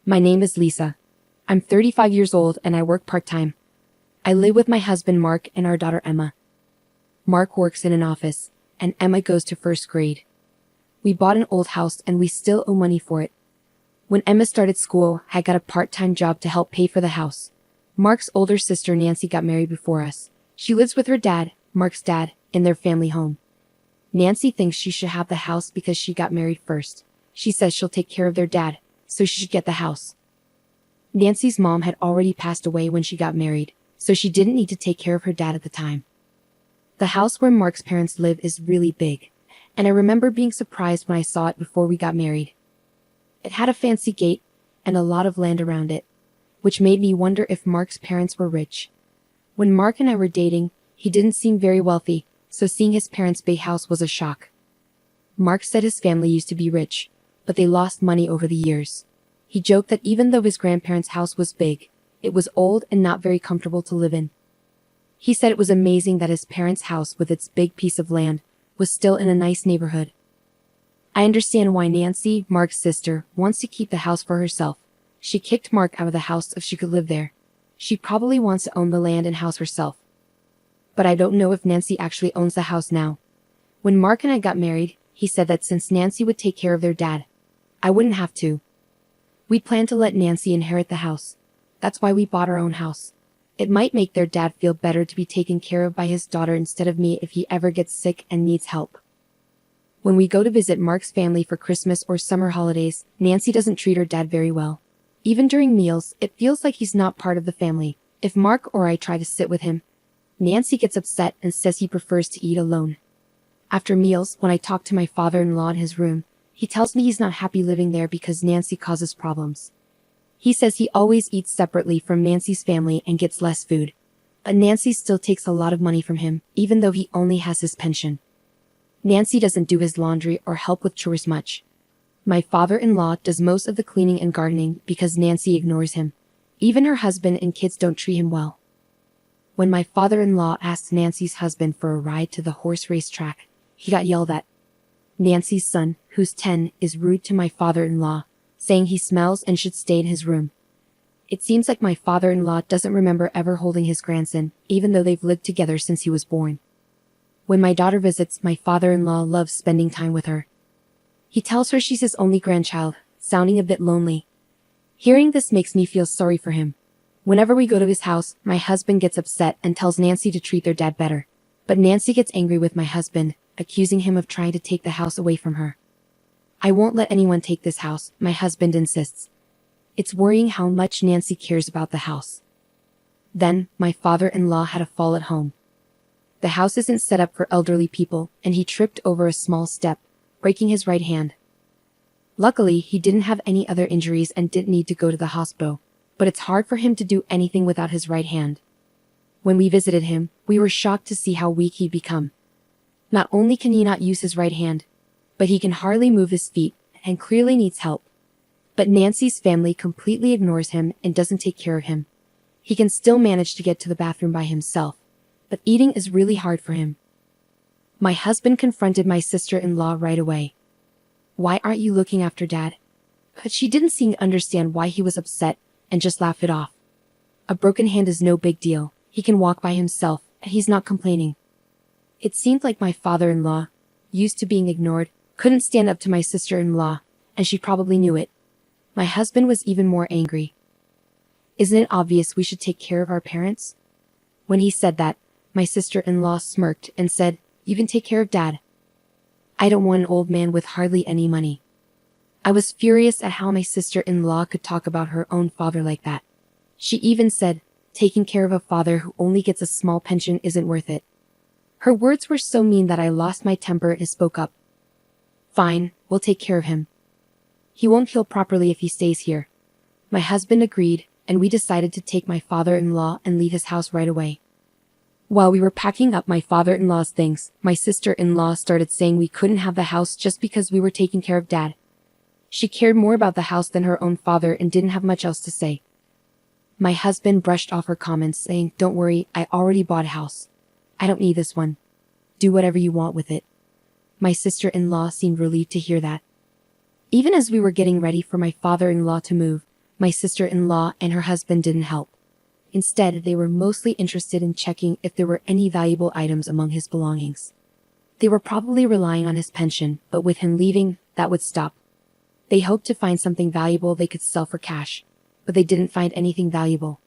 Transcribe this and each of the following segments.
My name is Lisa. I'm 35 years old and I work part-time. I live with my husband Mark and our daughter Emma. Mark works in an office, and Emma goes to first grade. We bought an old house and we still owe money for it. When Emma started school, I got a part-time job to help pay for the house. Mark's older sister Nancy got married before us. She lives with her dad, Mark's dad, in their family home. Nancy thinks she should have the house because she got married first. She says she'll take care of their dad, so she should get the house. Nancy's mom had already passed away when she got married, so she didn't need to take care of her dad at the time. The house where Mark's parents live is really big, and I remember being surprised when I saw it before we got married. It had a fancy gate and a lot of land around it, which made me wonder if Mark's parents were rich. When Mark and I were dating, he didn't seem very wealthy, so seeing his parents' big house was a shock. Mark said his family used to be rich, but they lost money over the years. He joked that even though his grandparents' house was big, it was old and not very comfortable to live in. He said it was amazing that his parents' house with its big piece of land was still in a nice neighborhood. I understand why Nancy, Mark's sister, wants to keep the house for herself. She kicked Mark out of the house if she could live there. She probably wants to own the land and house herself. But I don't know if Nancy actually owns the house now. When Mark and I got married, he said that since Nancy would take care of their dad, I wouldn't have to. We planned to let Nancy inherit the house. That's why we bought our own house. It might make their dad feel better to be taken care of by his daughter instead of me if he ever gets sick and needs help. When we go to visit Mark's family for Christmas or summer holidays, Nancy doesn't treat her dad very well. Even during meals, it feels like he's not part of the family. If Mark or I try to sit with him, Nancy gets upset and says he prefers to eat alone. After meals, when I talk to my father-in-law in his room, he tells me he's not happy living there because Nancy causes problems. He says he always eats separately from Nancy's family and gets less food. But Nancy still takes a lot of money from him, even though he only has his pension. Nancy doesn't do his laundry or help with chores much. My father-in-law does most of the cleaning and gardening because Nancy ignores him. Even her husband and kids don't treat him well. When my father-in-law asked Nancy's husband for a ride to the horse race track, he got yelled at. Nancy's son, who's 10, is rude to my father-in-law, saying he smells and should stay in his room. It seems like my father-in-law doesn't remember ever holding his grandson, even though they've lived together since he was born. When my daughter visits, my father-in-law loves spending time with her. He tells her she's his only grandchild, sounding a bit lonely. Hearing this makes me feel sorry for him. Whenever we go to his house, my husband gets upset and tells Nancy to treat their dad better. But Nancy gets angry with my husband, accusing him of trying to take the house away from her. I won't let anyone take this house, my husband insists. It's worrying how much Nancy cares about the house. Then, my father-in-law had a fall at home. The house isn't set up for elderly people, and he tripped over a small step, breaking his right hand. Luckily, he didn't have any other injuries and didn't need to go to the hospital, but it's hard for him to do anything without his right hand. When we visited him, we were shocked to see how weak he'd become. Not only can he not use his right hand, but he can hardly move his feet and clearly needs help. But Nancy's family completely ignores him and doesn't take care of him. He can still manage to get to the bathroom by himself, but eating is really hard for him. My husband confronted my sister-in-law right away. "Why aren't you looking after Dad?" But she didn't seem to understand why he was upset and just laughed it off. A broken hand is no big deal. He can walk by himself, and he's not complaining. It seemed like my father-in-law, used to being ignored, couldn't stand up to my sister-in-law, and she probably knew it. My husband was even more angry. "Isn't it obvious we should take care of our parents?" When he said that, my sister-in-law smirked and said, "You can take care of Dad. I don't want an old man with hardly any money." I was furious at how my sister-in-law could talk about her own father like that. She even said, taking care of a father who only gets a small pension isn't worth it. Her words were so mean that I lost my temper and spoke up. "Fine, we'll take care of him. He won't heal properly if he stays here." My husband agreed, and we decided to take my father-in-law and leave his house right away. While we were packing up my father-in-law's things, my sister-in-law started saying we couldn't have the house just because we were taking care of Dad. She cared more about the house than her own father and didn't have much else to say. My husband brushed off her comments, saying, "Don't worry, I already bought a house. I don't need this one. Do whatever you want with it." My sister-in-law seemed relieved to hear that. Even as we were getting ready for my father-in-law to move, my sister-in-law and her husband didn't help. Instead, they were mostly interested in checking if there were any valuable items among his belongings. They were probably relying on his pension, but with him leaving, that would stop. They hoped to find something valuable they could sell for cash, but they didn't find anything valuable.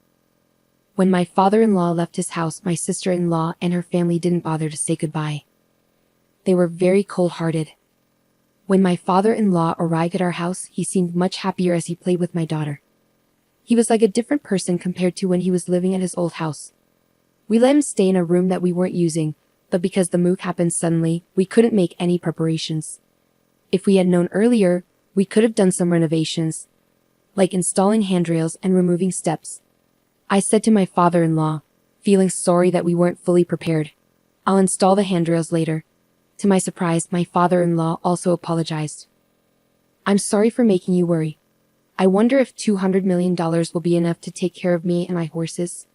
When my father-in-law left his house, my sister-in-law and her family didn't bother to say goodbye. They were very cold-hearted. When my father-in-law arrived at our house, he seemed much happier as he played with my daughter. He was like a different person compared to when he was living at his old house. We let him stay in a room that we weren't using, but because the move happened suddenly, we couldn't make any preparations. If we had known earlier, we could have done some renovations, like installing handrails and removing steps. I said to my father-in-law, feeling sorry that we weren't fully prepared, "I'll install the handrails later." To my surprise, my father-in-law also apologized. "I'm sorry for making you worry. I wonder if $200 million will be enough to take care of me and my horses."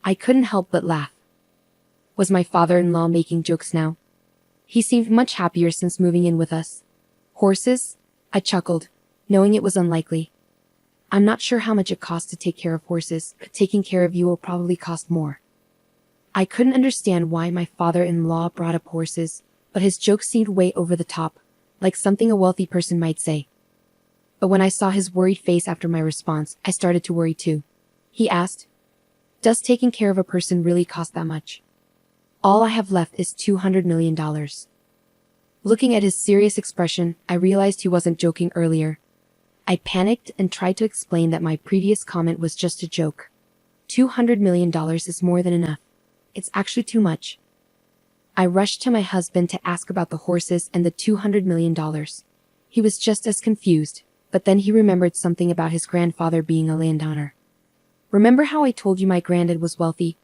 I couldn't help but laugh. Was my father-in-law making jokes now? He seemed much happier since moving in with us. Horses? I chuckled, knowing it was unlikely. I'm not sure how much it costs to take care of horses, but taking care of you will probably cost more. I couldn't understand why my father-in-law brought up horses, but his joke seemed way over the top, like something a wealthy person might say. But when I saw his worried face after my response, I started to worry too. He asked, "Does taking care of a person really cost that much?" "All I have left is $200 million. Looking at his serious expression, I realized he wasn't joking earlier. I panicked and tried to explain that my previous comment was just a joke. $200 million is more than enough. It's actually too much. I rushed to my husband to ask about the horses and the $200 million. He was just as confused, but then he remembered something about his grandfather being a landowner. "Remember how I told you my granddad was wealthy?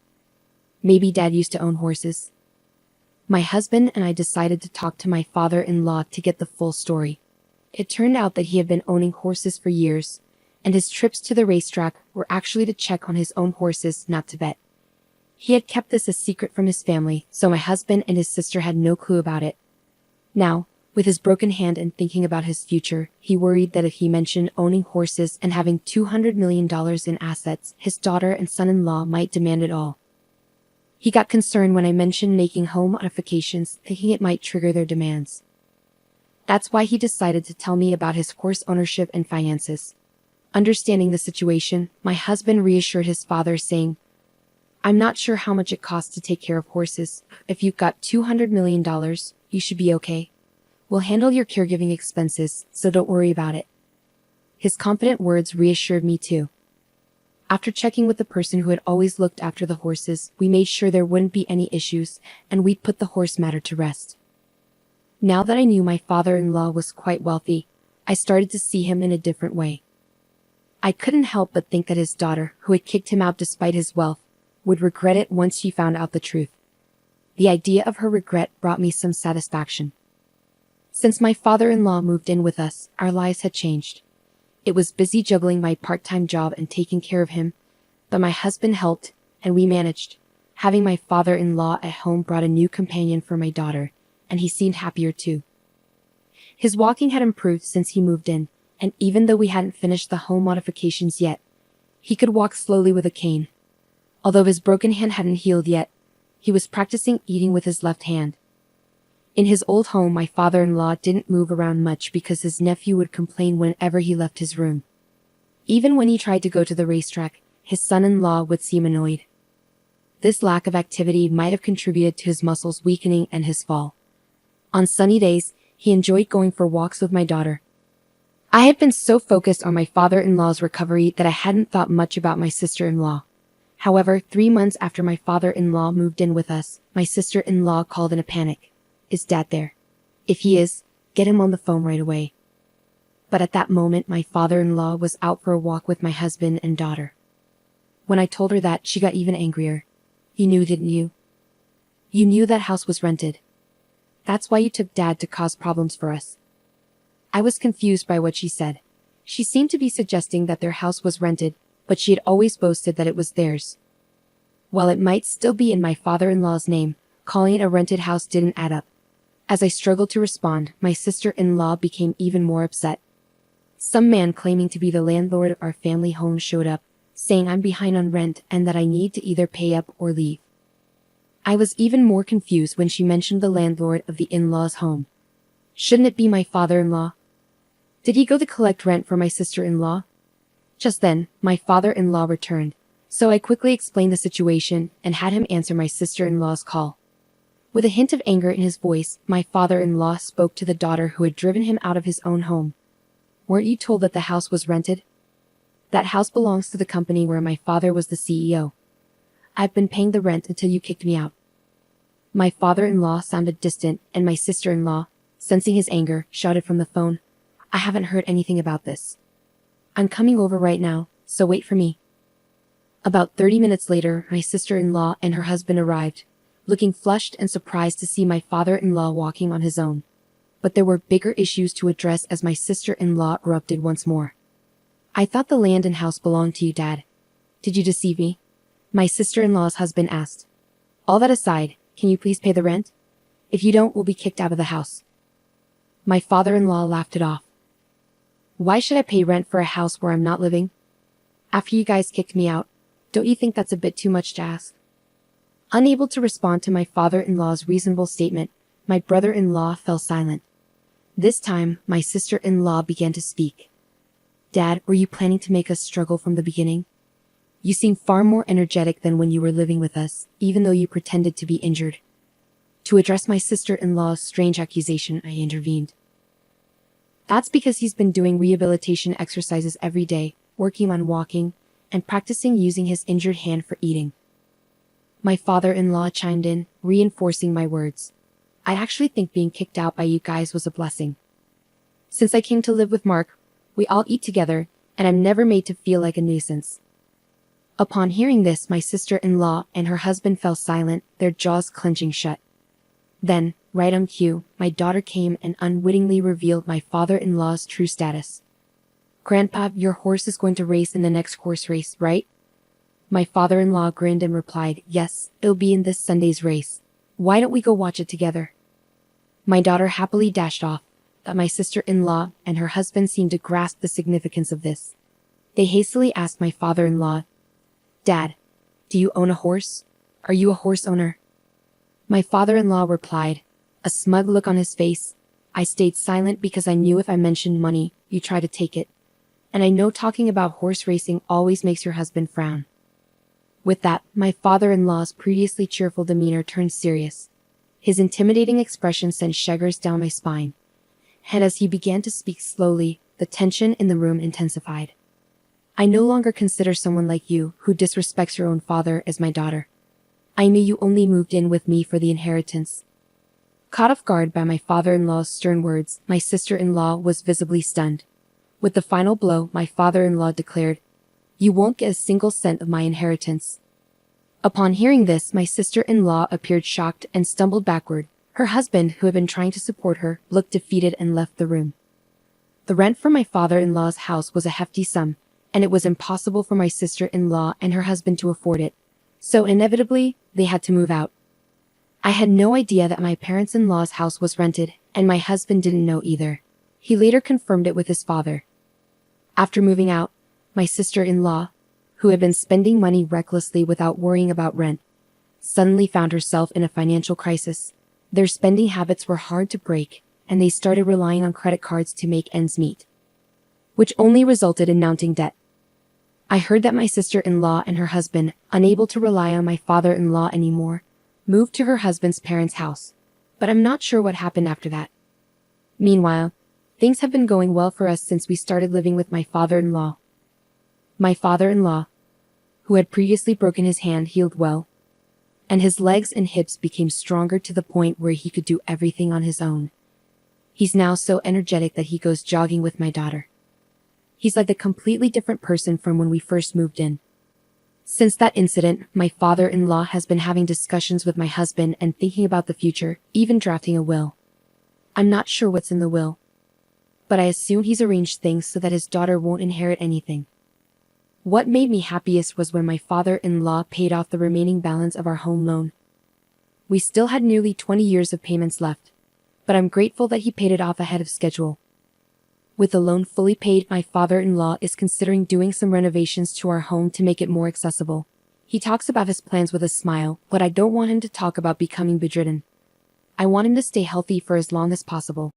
Maybe Dad used to own horses." My husband and I decided to talk to my father-in-law to get the full story. It turned out that he had been owning horses for years, and his trips to the racetrack were actually to check on his own horses, not to bet. He had kept this a secret from his family, so my husband and his sister had no clue about it. Now, with his broken hand and thinking about his future, he worried that if he mentioned owning horses and having $200 million in assets, his daughter and son-in-law might demand it all. He got concerned when I mentioned making home modifications, thinking it might trigger their demands. That's why he decided to tell me about his horse ownership and finances. Understanding the situation, my husband reassured his father, saying, "I'm not sure how much it costs to take care of horses. If you've got $200 million, you should be okay. We'll handle your caregiving expenses, so don't worry about it." His confident words reassured me too. After checking with the person who had always looked after the horses, we made sure there wouldn't be any issues, and we'd put the horse matter to rest. Now that I knew my father-in-law was quite wealthy, I started to see him in a different way. I couldn't help but think that his daughter, who had kicked him out despite his wealth, would regret it once she found out the truth. The idea of her regret brought me some satisfaction. Since my father-in-law moved in with us, our lives had changed. It was busy juggling my part-time job and taking care of him, but my husband helped, and we managed. Having my father-in-law at home brought a new companion for my daughter, and he seemed happier too. His walking had improved since he moved in, and even though we hadn't finished the home modifications yet, he could walk slowly with a cane. Although his broken hand hadn't healed yet, he was practicing eating with his left hand. In his old home, my father-in-law didn't move around much because his nephew would complain whenever he left his room. Even when he tried to go to the racetrack, his son-in-law would seem annoyed. This lack of activity might have contributed to his muscles weakening and his fall. On sunny days, he enjoyed going for walks with my daughter. I had been so focused on my father-in-law's recovery that I hadn't thought much about my sister-in-law. However, 3 months after my father-in-law moved in with us, my sister-in-law called in a panic. "Is Dad there? If he is, get him on the phone right away." But at that moment, my father-in-law was out for a walk with my husband and daughter. When I told her that, she got even angrier. "You knew, didn't you? You knew that house was rented. That's why you took Dad to cause problems for us." I was confused by what she said. She seemed to be suggesting that their house was rented, but she had always boasted that it was theirs. While it might still be in my father-in-law's name, calling it a rented house didn't add up. As I struggled to respond, my sister-in-law became even more upset. Some man claiming to be the landlord of our family home showed up, saying I'm behind on rent and that I need to either pay up or leave. I was even more confused when she mentioned the landlord of the in-laws' home. Shouldn't it be my father-in-law? Did he go to collect rent for my sister-in-law? Just then, my father-in-law returned, so I quickly explained the situation and had him answer my sister-in-law's call. With a hint of anger in his voice, my father-in-law spoke to the daughter who had driven him out of his own home. Weren't you told that the house was rented? That house belongs to the company where my father was the CEO. I've been paying the rent until you kicked me out. My father-in-law sounded distant, and my sister-in-law, sensing his anger, shouted from the phone, I haven't heard anything about this. I'm coming over right now, so wait for me. About 30 minutes later, my sister-in-law and her husband arrived, looking flushed and surprised to see my father-in-law walking on his own. But there were bigger issues to address as my sister-in-law erupted once more. I thought the land and house belonged to you, Dad. Did you deceive me? My sister-in-law's husband asked. All that aside, can you please pay the rent? If you don't, we'll be kicked out of the house. My father-in-law laughed it off. Why should I pay rent for a house where I'm not living? After you guys kicked me out, don't you think that's a bit too much to ask? Unable to respond to my father-in-law's reasonable statement, my brother-in-law fell silent. This time, my sister-in-law began to speak. Dad, were you planning to make us struggle from the beginning? You seem far more energetic than when you were living with us, even though you pretended to be injured. To address my sister-in-law's strange accusation, I intervened. That's because he's been doing rehabilitation exercises every day, working on walking, and practicing using his injured hand for eating. My father-in-law chimed in, reinforcing my words. I actually think being kicked out by you guys was a blessing. Since I came to live with Mark, we all eat together, and I'm never made to feel like a nuisance. Upon hearing this, my sister-in-law and her husband fell silent, their jaws clenching shut. Then, right on cue, my daughter came and unwittingly revealed my father-in-law's true status. Grandpa, your horse is going to race in the next horse race, right? My father-in-law grinned and replied, yes, it'll be in this Sunday's race. Why don't we go watch it together? My daughter happily dashed off, but my sister-in-law and her husband seemed to grasp the significance of this. They hastily asked my father-in-law, Dad, do you own a horse? Are you a horse owner? My father-in-law replied, a smug look on his face. I stayed silent because I knew if I mentioned money, you'd try to take it. And I know talking about horse racing always makes your husband frown. With that, my father-in-law's previously cheerful demeanor turned serious. His intimidating expression sent shivers down my spine. And as he began to speak slowly, the tension in the room intensified. I no longer consider someone like you, who disrespects your own father, as my daughter. I knew you only moved in with me for the inheritance. Caught off guard by my father-in-law's stern words, my sister-in-law was visibly stunned. With the final blow, my father-in-law declared, You won't get a single cent of my inheritance. Upon hearing this, my sister-in-law appeared shocked and stumbled backward. Her husband, who had been trying to support her, looked defeated and left the room. The rent for my father-in-law's house was a hefty sum, and it was impossible for my sister-in-law and her husband to afford it. So inevitably, they had to move out. I had no idea that my parents-in-law's house was rented, and my husband didn't know either. He later confirmed it with his father. After moving out, my sister-in-law, who had been spending money recklessly without worrying about rent, suddenly found herself in a financial crisis. Their spending habits were hard to break, and they started relying on credit cards to make ends meet, which only resulted in mounting debt. I heard that my sister-in-law and her husband, unable to rely on my father-in-law anymore, moved to her husband's parents' house, but I'm not sure what happened after that. Meanwhile, things have been going well for us since we started living with my father-in-law. My father-in-law, who had previously broken his hand, healed well, and his legs and hips became stronger to the point where he could do everything on his own. He's now so energetic that he goes jogging with my daughter. He's like a completely different person from when we first moved in. Since that incident, my father-in-law has been having discussions with my husband and thinking about the future, even drafting a will. I'm not sure what's in the will, but I assume he's arranged things so that his daughter won't inherit anything. What made me happiest was when my father-in-law paid off the remaining balance of our home loan. We still had nearly 20 years of payments left, but I'm grateful that he paid it off ahead of schedule. With the loan fully paid, my father-in-law is considering doing some renovations to our home to make it more accessible. He talks about his plans with a smile, but I don't want him to talk about becoming bedridden. I want him to stay healthy for as long as possible.